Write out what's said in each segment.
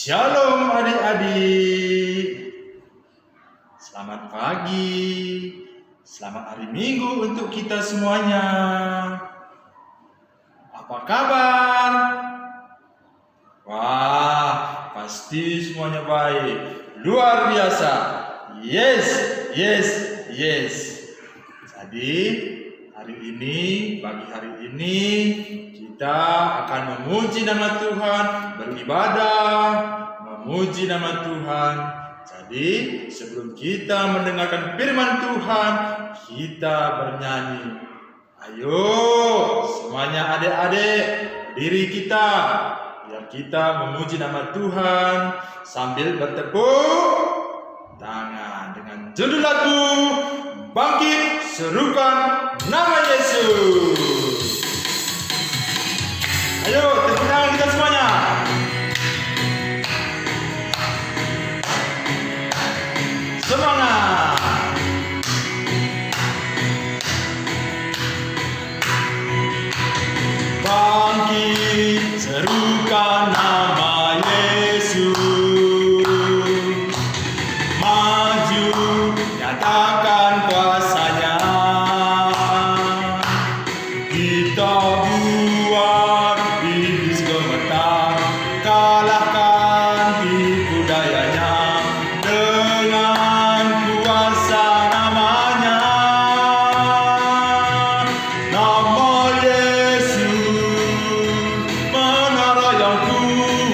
Shalom adik-adik, selamat pagi, selamat hari Minggu untuk kita semuanya. Apa kabar? Wah, pasti semuanya baik, luar biasa. Yes. Jadi pagi hari ini kita akan memuji nama Tuhan, beribadah, memuji nama Tuhan. Jadi sebelum kita mendengarkan firman Tuhan, kita bernyanyi. Ayo semuanya adik-adik, berdiri kita, biar kita memuji nama Tuhan sambil bertepuk tangan dengan judul lagu Bangkit Serukan Nama Yesus. Ayo tepuk tangan kita semuanya. Semangat. Bangkit serukan nama Yesus. Maju nyatakan kuasanya. Kita buat iblis gemetar, kalahkan tipu dayanya dengan kuasa namanya. Nama Yesus menara yang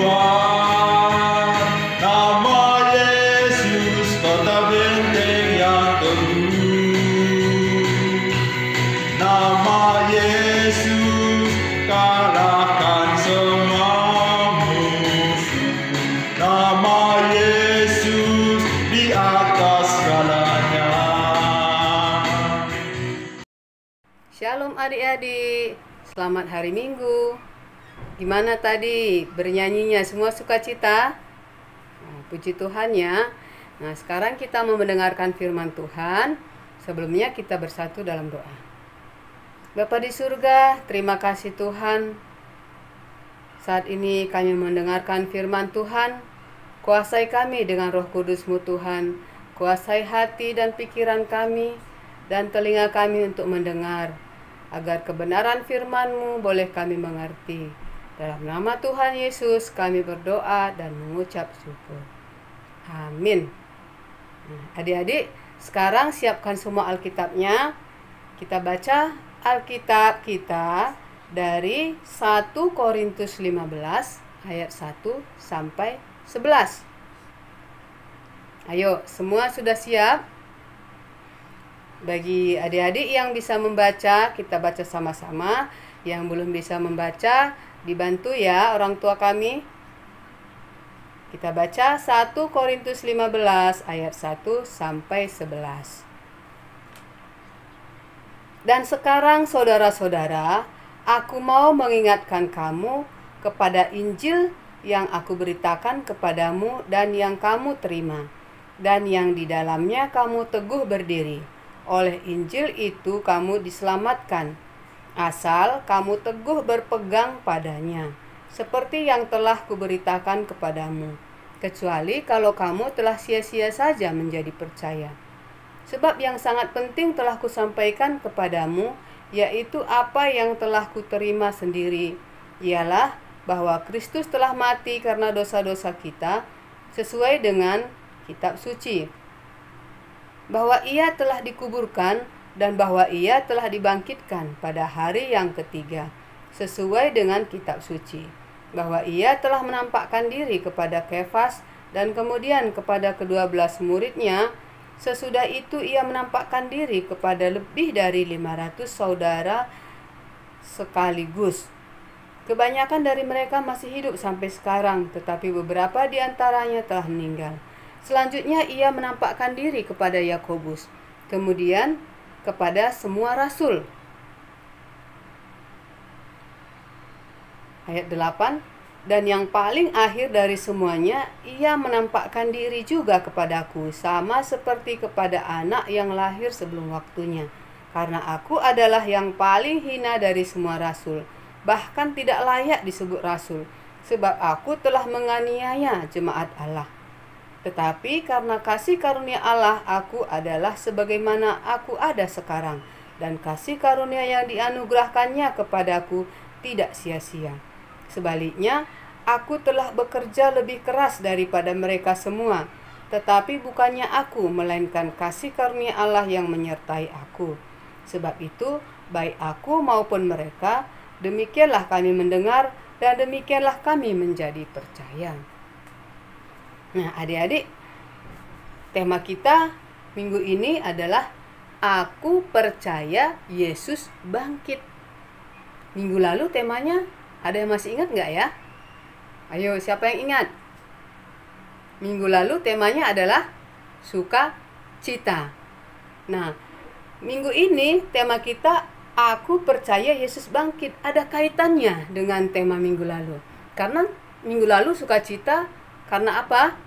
kuat. Nama Yesus kota benteng yang teguh. Nama Yesus kalahkan semua musuh. Nama Yesus di atas segalanya. Shalom adik-adik, selamat hari Minggu. Gimana tadi bernyanyinya, semua sukacita? Puji Tuhan ya. Nah, sekarang kita mau mendengarkan firman Tuhan. Sebelumnya kita bersatu dalam doa. Bapa di surga, terima kasih Tuhan. Saat ini kami mendengarkan firman Tuhan. Kuasai kami dengan Roh Kudus-Mu Tuhan. Kuasai hati dan pikiran kami dan telinga kami untuk mendengar, agar kebenaran firman-Mu boleh kami mengerti. Dalam nama Tuhan Yesus kami berdoa dan mengucap syukur. Amin. Adik-adik, sekarang siapkan semua Alkitabnya. Kita baca Alkitab kita dari 1 Korintus 15 ayat 1 sampai 11. Ayo, semua sudah siap? Bagi adik-adik yang bisa membaca, kita baca sama-sama. Yang belum bisa membaca, dibantu ya orang tua kami. Kita baca 1 Korintus 15 ayat 1 sampai 11. Dan sekarang saudara-saudara, aku mau mengingatkan kamu kepada Injil yang aku beritakan kepadamu dan yang kamu terima, dan yang di dalamnya kamu teguh berdiri. Oleh Injil itu kamu diselamatkan, asal kamu teguh berpegang padanya, seperti yang telah kuberitakan kepadamu, kecuali kalau kamu telah sia-sia saja menjadi percaya. Sebab yang sangat penting telah kusampaikan kepadamu, yaitu apa yang telah kuterima sendiri, ialah bahwa Kristus telah mati karena dosa-dosa kita, sesuai dengan kitab suci, bahwa ia telah dikuburkan, dan bahwa ia telah dibangkitkan pada hari yang ketiga, sesuai dengan kitab suci, bahwa ia telah menampakkan diri kepada Kefas dan kemudian kepada ke-12 muridnya. Sesudah itu ia menampakkan diri kepada lebih dari 500 saudara sekaligus. Kebanyakan dari mereka masih hidup sampai sekarang, tetapi beberapa di antaranya telah meninggal. Selanjutnya ia menampakkan diri kepada Yakobus, kemudian kepada semua rasul. Ayat 8. Dan yang paling akhir dari semuanya, ia menampakkan diri juga kepadaku, sama seperti kepada anak yang lahir sebelum waktunya. Karena aku adalah yang paling hina dari semua rasul, bahkan tidak layak disebut rasul, sebab aku telah menganiaya jemaat Allah. Tetapi karena kasih karunia Allah, aku adalah sebagaimana aku ada sekarang, dan kasih karunia yang dianugerahkannya kepadaku tidak sia-sia. Sebaliknya, aku telah bekerja lebih keras daripada mereka semua, tetapi bukannya aku, melainkan kasih karunia Allah yang menyertai aku. Sebab itu, baik aku maupun mereka, demikianlah kami mendengar, dan demikianlah kami menjadi percaya. Nah, adik-adik, tema kita minggu ini adalah Aku percaya Yesus bangkit. Minggu lalu temanya, ada yang masih ingat nggak ya? Ayo, siapa yang ingat? Minggu lalu temanya adalah sukacita. Nah, minggu ini tema kita Aku percaya Yesus bangkit. Ada kaitannya dengan tema minggu lalu. Karena minggu lalu sukacita karena apa?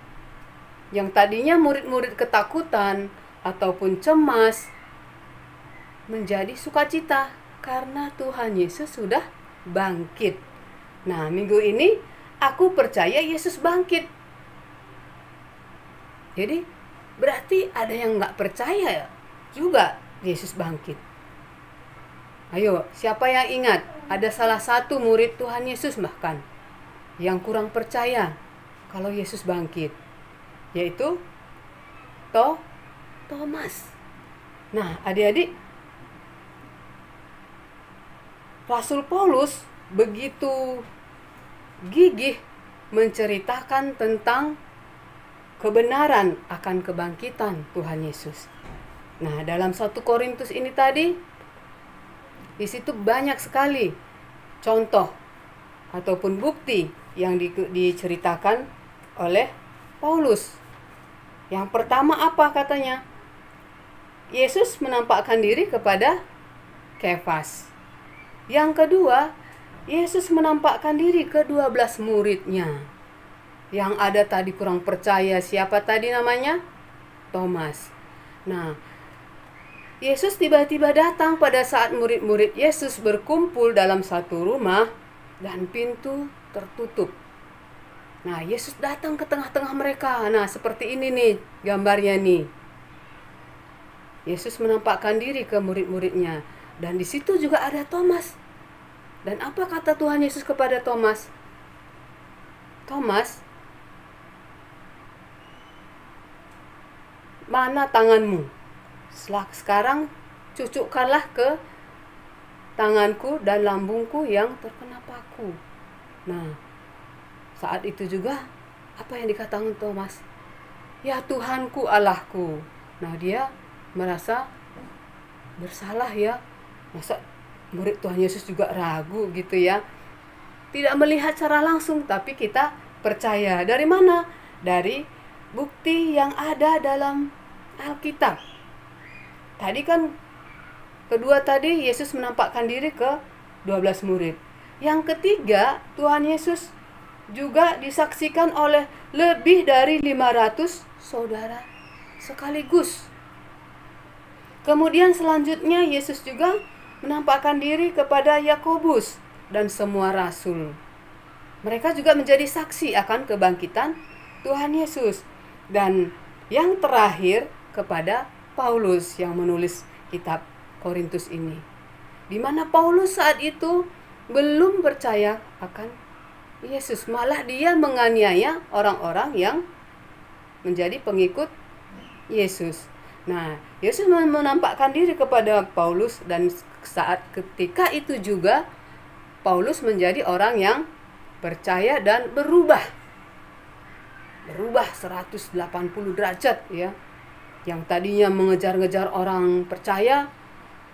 Yang tadinya murid-murid ketakutan ataupun cemas menjadi sukacita karena Tuhan Yesus sudah bangkit. Nah, minggu ini aku percaya Yesus bangkit. Jadi berarti ada yang nggak percaya juga Yesus bangkit. Ayo, siapa yang ingat? Ada salah satu murid Tuhan Yesus bahkan yang kurang percaya kalau Yesus bangkit, yaitu Thomas. Nah, adik-adik, Rasul Paulus begitu gigih menceritakan tentang kebenaran akan kebangkitan Tuhan Yesus. Nah, dalam 1 Korintus ini tadi, di situ banyak sekali contoh ataupun bukti yang diceritakan oleh Paulus. Yang pertama apa katanya? Yesus menampakkan diri kepada Kefas. Yang kedua, Yesus menampakkan diri ke 12 muridnya. Yang ada tadi kurang percaya, siapa tadi namanya? Thomas. Nah, Yesus tiba-tiba datang pada saat murid-murid Yesus berkumpul dalam satu rumah dan pintu tertutup. Nah, Yesus datang ke tengah-tengah mereka. Nah, seperti ini nih gambarnya nih. Yesus menampakkan diri ke murid-muridnya. Dan di situ juga ada Thomas. Dan apa kata Tuhan Yesus kepada Thomas? Thomas, mana tanganmu? Sekarang cucukkanlah ke tanganku dan lambungku yang terkena paku. Nah, saat itu juga apa yang dikatakan Thomas? Ya Tuhanku, Allahku. Nah, dia merasa bersalah ya. Masa murid Tuhan Yesus juga ragu gitu ya. Tidak melihat secara langsung, tapi kita percaya. Dari mana? Dari bukti yang ada dalam Alkitab. Tadi kan kedua tadi Yesus menampakkan diri ke 12 murid. Yang ketiga, Tuhan Yesus juga disaksikan oleh lebih dari 500 saudara sekaligus. Kemudian selanjutnya Yesus juga menampakkan diri kepada Yakobus dan semua rasul. Mereka juga menjadi saksi akan kebangkitan Tuhan Yesus. Dan yang terakhir kepada Paulus yang menulis kitab Korintus ini. Di mana Paulus saat itu belum percaya akan Yesus, malah dia menganiaya orang-orang yang menjadi pengikut Yesus. Nah, Yesus menampakkan diri kepada Paulus dan saat ketika itu juga Paulus menjadi orang yang percaya dan berubah 180 derajat ya. Yang tadinya mengejar-ngejar orang percaya,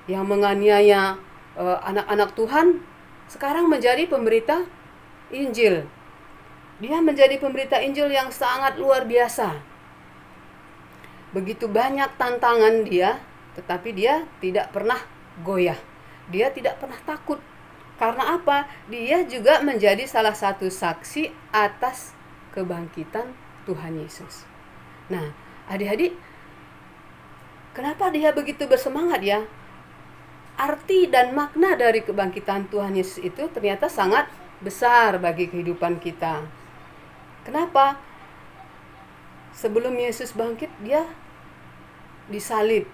yang menganiaya anak-anak Tuhan, sekarang menjadi pemberita Injil. Dia menjadi pemberita Injil yang sangat luar biasa. Begitu banyak tantangan dia, tetapi dia tidak pernah goyah. Dia tidak pernah takut. Karena apa? Dia juga menjadi salah satu saksi atas kebangkitan Tuhan Yesus. Nah, adik-adik, kenapa dia begitu bersemangat ya? Arti dan makna dari kebangkitan Tuhan Yesus itu ternyata sangat besar bagi kehidupan kita. Kenapa? Sebelum Yesus bangkit, dia disalib,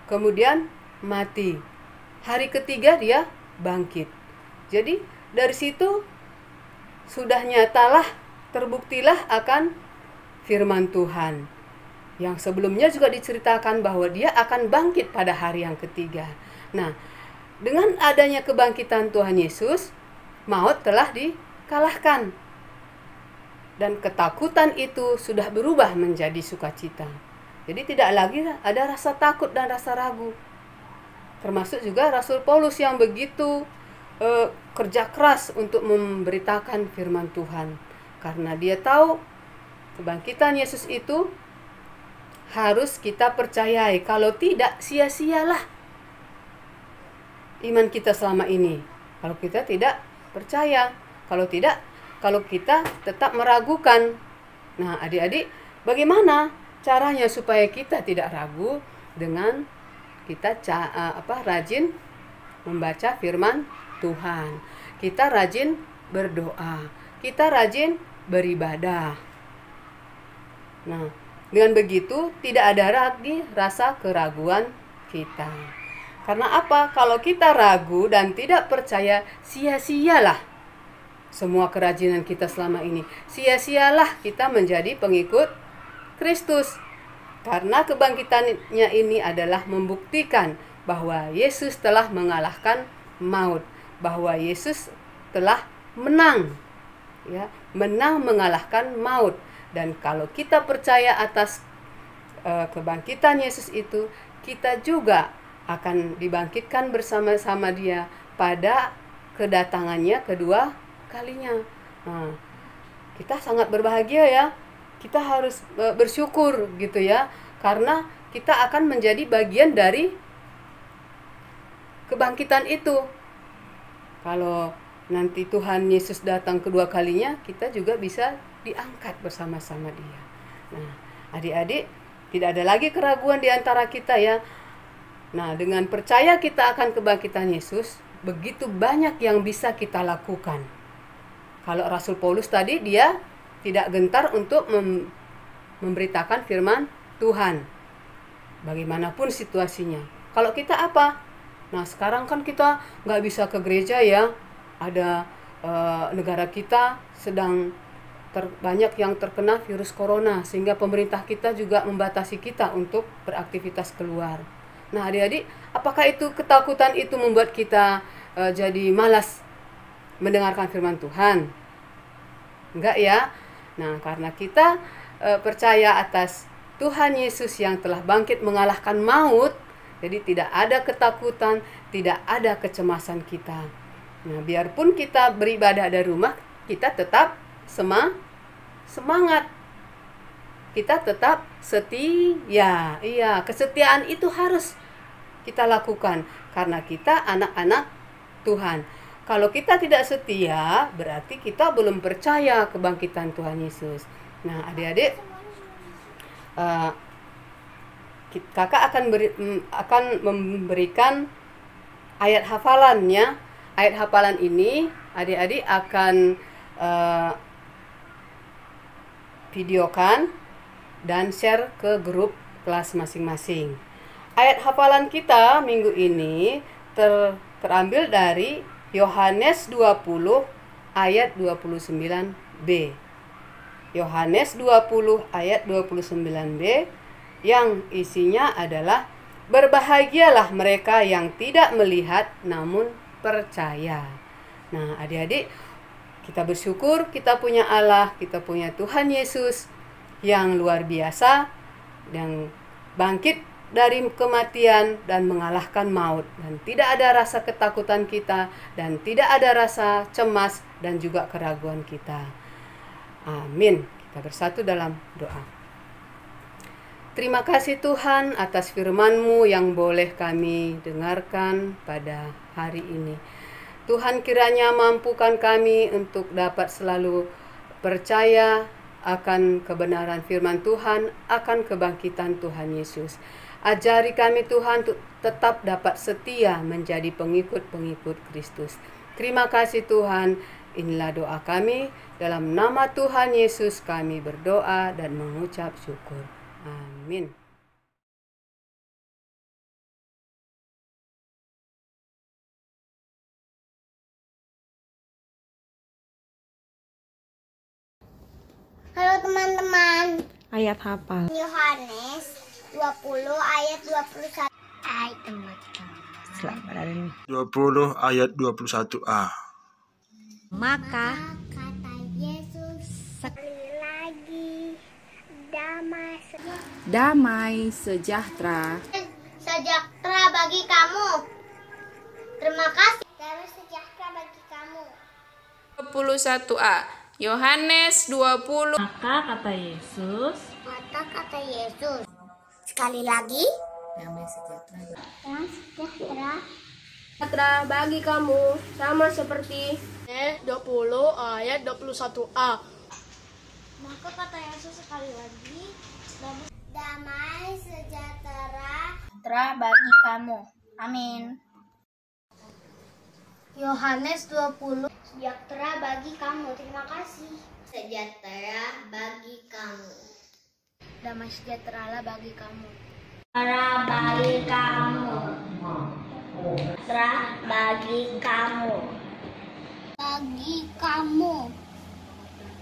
kemudian mati. Hari ketiga dia bangkit. Jadi dari situ sudah nyatalah, terbuktilah akan firman Tuhan. Yang sebelumnya juga diceritakan bahwa dia akan bangkit pada hari yang ketiga. Nah, dengan adanya kebangkitan Tuhan Yesus, maut telah dikalahkan. Dan ketakutan itu sudah berubah menjadi sukacita. Jadi tidak lagi ada rasa takut dan rasa ragu. Termasuk juga Rasul Paulus yang begitu kerja keras untuk memberitakan firman Tuhan. Karena dia tahu kebangkitan Yesus itu harus kita percayai. Kalau tidak, sia-sialah iman kita selama ini. Kalau kita tidak percaya, kalau kita tetap meragukan. Nah, adik-adik, bagaimana caranya supaya kita tidak ragu? Dengan kita rajin membaca firman Tuhan. Kita rajin berdoa. Kita rajin beribadah. Nah, dengan begitu tidak ada lagi rasa keraguan kita. Karena apa? Kalau kita ragu dan tidak percaya, sia-sialah semua kerajinan kita selama ini. Sia-sialah kita menjadi pengikut Kristus. Karena kebangkitannya ini adalah membuktikan bahwa Yesus telah mengalahkan maut, bahwa Yesus telah menang, ya, menang mengalahkan maut. Dan kalau kita percaya atas kebangkitan Yesus itu, kita juga akan dibangkitkan bersama-sama Dia pada kedatangannya kedua kalinya. Nah, kita sangat berbahagia ya. Kita harus bersyukur gitu ya, karena kita akan menjadi bagian dari kebangkitan itu. Kalau nanti Tuhan Yesus datang kedua kalinya, kita juga bisa diangkat bersama-sama Dia. Nah, adik-adik, tidak ada lagi keraguan di antara kita ya. Nah, dengan percaya kita akan kebangkitan Yesus, begitu banyak yang bisa kita lakukan. Kalau Rasul Paulus tadi, dia tidak gentar untuk memberitakan firman Tuhan, bagaimanapun situasinya. Kalau kita apa? Nah, sekarang kan kita nggak bisa ke gereja ya. Ada negara kita sedang banyak yang terkena virus corona, sehingga pemerintah kita juga membatasi kita untuk beraktivitas keluar. Nah, adik-adik, apakah itu ketakutan itu membuat kita jadi malas mendengarkan firman Tuhan? Enggak ya. Nah, karena kita percaya atas Tuhan Yesus yang telah bangkit mengalahkan maut, jadi tidak ada ketakutan, tidak ada kecemasan kita. Nah, biarpun kita beribadah dari rumah, kita tetap semangat. Kita tetap setia. Iya, kesetiaan itu harus kita lakukan karena kita anak-anak Tuhan. Kalau kita tidak setia, berarti kita belum percaya kebangkitan Tuhan Yesus. Nah, adik-adik, kakak akan memberikan ayat hafalannya. Ayat hafalan ini adik-adik akan videokan dan share ke grup kelas masing-masing. Ayat hafalan kita minggu ini terambil dari Yohanes 20 ayat 29b. Yohanes 20 ayat 29b yang isinya adalah berbahagialah mereka yang tidak melihat namun percaya. Nah, adik-adik, kita bersyukur kita punya Allah, kita punya Tuhan Yesus yang luar biasa, yang bangkit dari kematian dan mengalahkan maut, dan tidak ada rasa ketakutan kita dan tidak ada rasa cemas dan juga keraguan kita. Amin. Kita bersatu dalam doa. Terima kasih Tuhan atas firman-Mu yang boleh kami dengarkan pada hari ini. Tuhan, kiranya mampukan kami untuk dapat selalu percaya akan kebenaran firman Tuhan, akan kebangkitan Tuhan Yesus. Ajari kami Tuhan untuk tetap dapat setia menjadi pengikut-pengikut Kristus. Terima kasih Tuhan. Inilah doa kami, dalam nama Tuhan Yesus kami berdoa dan mengucap syukur. Amin. Halo teman-teman. Ayat hafal. Yohanes 20 ayat 21. Hai teman-teman. Selamat hari ini. 20 ayat 21a. Maka Kata Yesus sekali lagi, damai sejahtera sejahtera bagi kamu. Terima kasih. Damai sejahtera bagi kamu. 21a Yohanes 20. Maka kata Yesus, Sekali lagi, damai sejahtera damai sejahtera Sejahtera bagi kamu, sama seperti 20 ayat 21a. Maka kata Yesus sekali lagi, damai sejahtera bagi kamu. Amin. Yohanes 20 sejahtera bagi kamu. Terima kasih. Sejahtera bagi kamu. Damai sejahtera bagi kamu. Sejahtera bagi kamu. Sejahtera bagi kamu. Bagi kamu.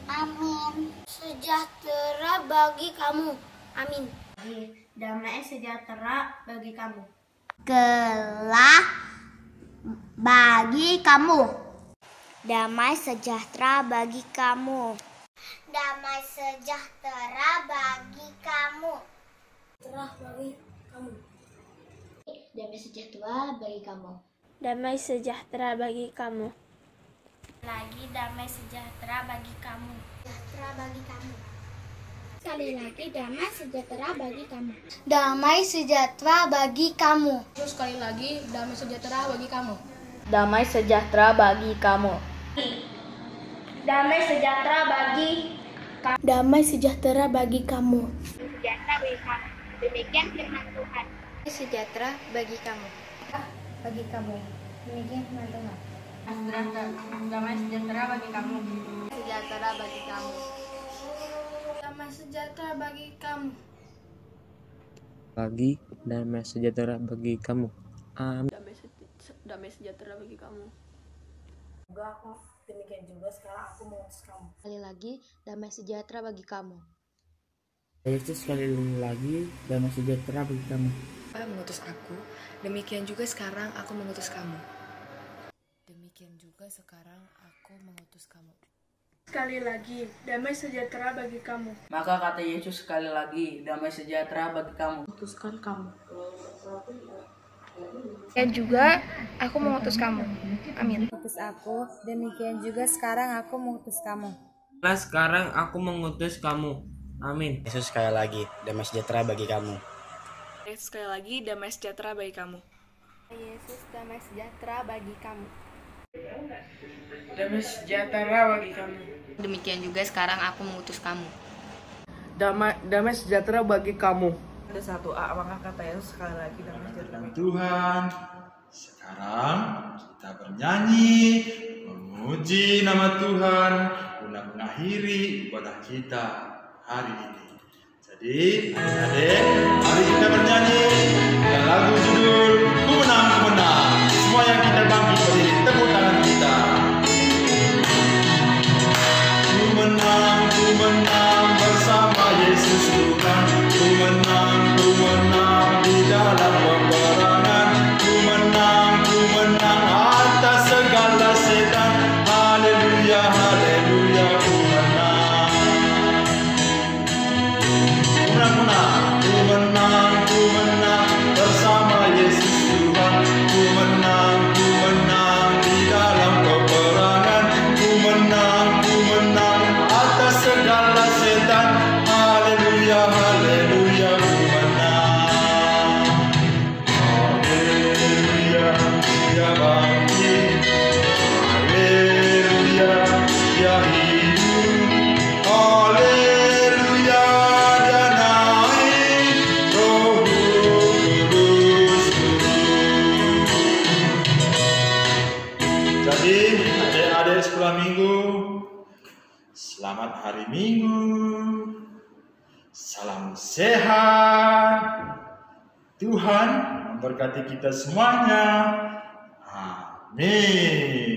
Amin. Sejahtera bagi kamu. Amin. Damai sejahtera bagi kamu. Gelah bagi kamu. Damai sejahtera bagi kamu. Damai sejahtera bagi kamu. Damai sejahtera bagi kamu. Damai sejahtera bagi kamu. Lagi damai sejahtera bagi kamu. Sejahtera bagi kamu. Sekali lagi damai sejahtera bagi kamu. Damai sejahtera bagi kamu. Terus sekali lagi, damai sejahtera bagi kamu. damai sejahtera bagi kamu. Damai sejahtera bagi Damai sejahtera bagi kamu. sejahtera bagi kamu. Demikian firman Tuhan. Sejahtera bagi kamu. Bagi kamu. Demikian firman Tuhan. Damai sejahtera bagi kamu. Sejahtera bagi kamu. Damai sejahtera bagi kamu. Bagi damai sejahtera bagi kamu. Amin. Damai sejahtera bagi kamu. Demikian juga sekarang aku mengutus kamu. Sekali lagi, damai sejahtera bagi kamu. Yesus sekali lagi damai sejahtera bagi kamu. Mengutus aku, demikian juga sekarang aku mengutus kamu. Demikian juga sekarang aku mengutus kamu. Sekali lagi, damai sejahtera bagi kamu. Maka kata Yesus sekali lagi, damai sejahtera bagi kamu. Putuskan kamu. Dan juga aku mengutus kamu. Amin. Utus aku, demikian juga sekarang aku mengutus kamu. Nah, sekarang aku mengutus kamu. Amin. Yesus sekali lagi, damai sejahtera bagi kamu. Yesus sekali lagi damai sejahtera bagi kamu. Yesus, damai sejahtera bagi kamu. Damai sejahtera bagi kamu. Demikian juga sekarang aku mengutus kamu. Damai sejahtera bagi kamu. Ada 1a maka kata Yesus sekali lagi damai sejahtera bagi Tuhan, sekarang kita bernyanyi, memuji nama Tuhan, guna mengakhiri ibadah kita hari ini. Jadi, adik-adik, mari kita bernyanyi dengan lagu judul Ku Menang, Ku Menang. Semua yang kita bangkit berdiri, tepuk tangan kita. Ku menang bersama Yesus Tuhan. Ku menang di dalam peperangan. Ku menang atas segala setan. Haleluya, haleluya, ku menang. Ku menang bersama Yesus Tuhan. Ku menang hari Minggu. Salam sehat. Tuhan memberkati kita semuanya. Amin.